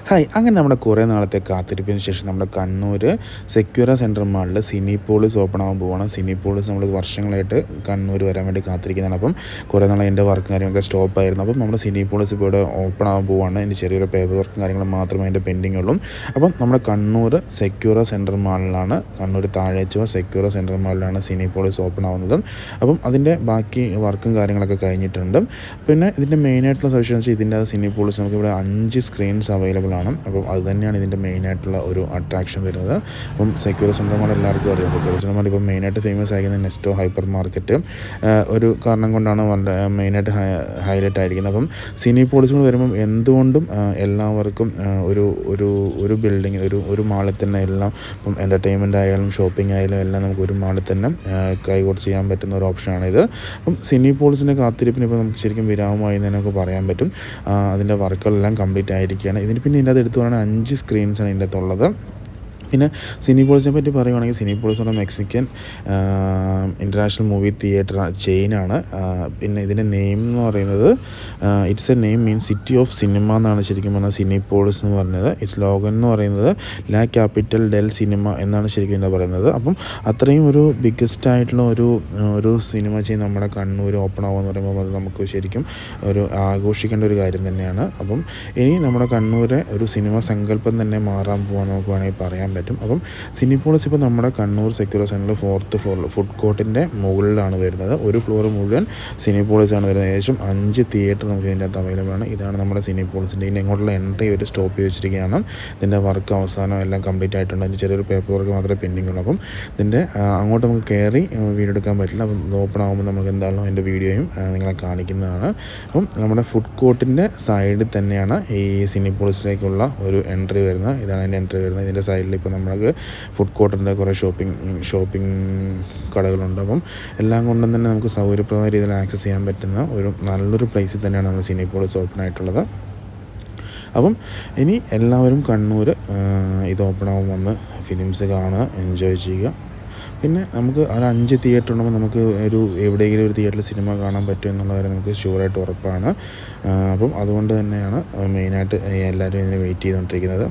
Hi, അങ്ങനെ നമ്മുടെ കുറേ നാളത്തെ കാത്തിരിപ്പിന് ശേഷം നമ്മുടെ കണ്ണൂർ സെക്യൂറ സെൻട്രൽ മാളിൽ സിനിപോളിസ് ഓപ്പൺ ആകാൻ പോവുകയാണ്. സിനിപോളിസ് നമ്മൾ വർഷങ്ങളായിട്ട് കണ്ണൂർ വരാൻ വേണ്ടി കാത്തിരിക്കുന്നതാണ്. അപ്പം കുറേ നാളെ എൻ്റെ വർക്കും കാര്യങ്ങളൊക്കെ സ്റ്റോപ്പായിരുന്നു. അപ്പം നമ്മുടെ സിനിപോളിസ് ഇപ്പോൾ ഇവിടെ ഓപ്പൺ ആകാൻ പോവുകയാണ്. എൻ്റെ ചെറിയൊരു പേപ്പർ വർക്കും കാര്യങ്ങളും മാത്രമേ അതിൻ്റെ പെൻഡിങ് ഉള്ളൂ. അപ്പം നമ്മുടെ കണ്ണൂർ സെക്യൂറ സെൻട്രൽ മാളിലാണ്, കണ്ണൂർ താഴേച്ചുവ സെക്യൂറ സെൻട്രൽ മാളിലാണ് സിനിപോളിസ് ഓപ്പൺ ആവുന്നത്. അപ്പം അതിൻ്റെ ബാക്കി വർക്കും കാര്യങ്ങളൊക്കെ കഴിഞ്ഞിട്ടുണ്ട്. പിന്നെ ഇതിൻ്റെ മെയിനായിട്ടുള്ള സവിശേഷത വെച്ചാൽ ഇതിൻ്റെ സിനിപോളിസ് നമുക്കിവിടെ 5 സ്ക്രീൻസ് അവൈലബിൾ ആണ്. അപ്പം അത് തന്നെയാണ് ഇതിൻ്റെ മെയിനായിട്ടുള്ള ഒരു അട്രാക്ഷൻ വരുന്നത്. അപ്പം സെക്യൂർ സെൻട്രൽ മാൾ എല്ലാവർക്കും അറിയാം. സെക്യൂർ സെൻട്രൽ മാൾ ഇപ്പം മെയിനായിട്ട് ഫേമസ് ആയിരിക്കുന്നത് നെസ്റ്റോ ഹൈപ്പർ മാർക്കറ്റ് ഒരു കാരണം കൊണ്ടാണ് വളരെ മെയിനായിട്ട് ഹൈലൈറ്റ് ആയിരിക്കുന്നത്. അപ്പം സിനിപോളിസുകൾ വരുമ്പം എന്തുകൊണ്ടും എല്ലാവർക്കും ഒരു ബിൽഡിങ് ഒരു മാളിൽ തന്നെ എല്ലാം ഇപ്പം എൻ്റർടൈൻമെൻ്റ് ആയാലും ഷോപ്പിംഗ് ആയാലും എല്ലാം നമുക്ക് ഒരു മാളിൽ തന്നെ കൈകോട്ട് ചെയ്യാൻ പറ്റുന്ന ഒരു ഓപ്ഷനാണിത്. അപ്പം സിനിപോളിസിൻ്റെ കാത്തിരിപ്പിന് ഇപ്പോൾ നമുക്ക് ശരിക്കും വിരാമമായി എന്ന് നമുക്ക് പറയാൻ പറ്റും. അതിൻ്റെ വർക്കുകളെല്ലാം കംപ്ലീറ്റ് ആയിരിക്കുകയാണ്. പിന്നെ ഇതിൻ്റെ അത് എടുത്തു പറയുകയാണെങ്കിൽ 5 സ്ക്രീൻസാണ് ഇതിൻ്റെ അകത്തുള്ളത്. പിന്നെ സിനിപോളിസിനെ പറ്റി പറയുകയാണെങ്കിൽ സിനിപോളിസ് പറഞ്ഞാൽ മെക്സിക്കൻ ഇൻ്റർനാഷണൽ മൂവി തിയേറ്റർ ചെയിനാണ്. പിന്നെ ഇതിൻ്റെ നെയിം എന്ന് പറയുന്നത് it's A name means city of cinema എന്നാണ് ശരിക്കും പറഞ്ഞാൽ സിനിപോളിസ് എന്ന് പറയുന്നത്. ഈ സ്ലോഗൻ എന്ന് പറയുന്നത് ലാ ക്യാപിറ്റൽ ഡെൽ സിനിമ എന്നാണ് ശരിക്കും എന്താ പറയുന്നത്. അപ്പം അത്രയും ഒരു ബിഗ്ഗസ്റ്റ് ആയിട്ടുള്ള ഒരു സിനിമ ചെയിൻ നമ്മുടെ കണ്ണൂർ ഓപ്പൺ ആവുമെന്ന് പറയുമ്പോൾ അത് നമുക്ക് ശരിക്കും ഒരു ആഘോഷിക്കേണ്ട ഒരു കാര്യം തന്നെയാണ്. അപ്പം ഇനി നമ്മുടെ കണ്ണൂരെ ഒരു സിനിമ സങ്കല്പം തന്നെ മാറാൻ പോകാൻ നമുക്ക് വേണമെങ്കിൽ പറയാൻ പറ്റും. അപ്പം സിനിപോളിസ് ഇപ്പോൾ നമ്മുടെ കണ്ണൂർ സെക്യൂർ സെൻറ്ററിൽ 4th ഫ്ലോറിൽ ഫുഡ് കോർട്ടിൻ്റെ മുകളിലാണ് വരുന്നത്. ഒരു ഫ്ലോർ മുഴുവൻ സിനിപോളിസ് ആണ് വരുന്നത്. ഏകദേശം 5 തിയേറ്റർ നമുക്ക് ഇതിൻ്റെ അകത്ത് അവൈലബിൾ ആണ്. ഇതാണ് നമ്മുടെ സിനിപോളിസിൻ്റെ ഇതിൻ്റെ ഇങ്ങോട്ടുള്ള എൻട്രി ഒരു സ്റ്റോപ്പ് ചെയ്ത് വെച്ചിരിക്കുകയാണ്. ഇതിൻ്റെ വർക്ക് അവസാനം എല്ലാം കംപ്ലീറ്റ് ആയിട്ടുണ്ട്. അതിൻ്റെ ചെറിയൊരു പേപ്പർ വർക്ക് മാത്രമേ പെൻഡിങ് ഉള്ളൂ. അപ്പം ഇതിൻ്റെ അങ്ങോട്ട് നമുക്ക് കയറി വീഡിയോ എടുക്കാൻ പറ്റില്ല. അപ്പം ഇത് ഓപ്പൺ ആകുമ്പോൾ നമുക്ക് എന്തായാലും അതിൻ്റെ വീഡിയോയും നിങ്ങളെ കാണിക്കുന്നതാണ്. അപ്പം നമ്മുടെ ഫുഡ് കോർട്ടിൻ്റെ സൈഡിൽ തന്നെയാണ് ഈ സിനിപോളിസിലേക്കുള്ള ഒരു എൻട്രി വരുന്നത്. ഇതാണ് അതിൻ്റെ എൻട്രി വരുന്നത്. ഇതിൻ്റെ സൈഡിൽ ഇപ്പോൾ നമുക്ക് ഫുഡ് കോർട്ടിൻ്റെ കുറേ ഷോപ്പിംഗ് കടകളുണ്ട്. അപ്പം എല്ലാം കൊണ്ടും തന്നെ നമുക്ക് സൗകര്യപ്രദമായ രീതിയിൽ ആക്സസ് ചെയ്യാൻ പറ്റുന്ന നല്ലൊരു പ്ലേസിൽ തന്നെയാണ് നമ്മൾ സിനിപോളിസ് ഓപ്പൺ ആയിട്ടുള്ളത്. അപ്പം ഇനി എല്ലാവരും കണ്ണൂർ ഇത് ഓപ്പൺ ആകുമ്പോൾ വന്ന് ഫിലിംസ് കാണുക, എൻജോയ് ചെയ്യുക. പിന്നെ നമുക്ക് ഒരു 5 തിയേറ്റർ ഉണ്ടെങ്കിൽ നമുക്ക് എവിടെയെങ്കിലും ഒരു തിയേറ്ററിൽ സിനിമ കാണാൻ പറ്റും എന്നുള്ള കാര്യം നമുക്ക് ഷുവറായിട്ട് ഉറപ്പാണ്. അപ്പം അതുകൊണ്ട് തന്നെയാണ് മെയിനായിട്ട് എല്ലാവരും ഇതിന് വെയിറ്റ് ചെയ്തുകൊണ്ടിരിക്കുന്നത്.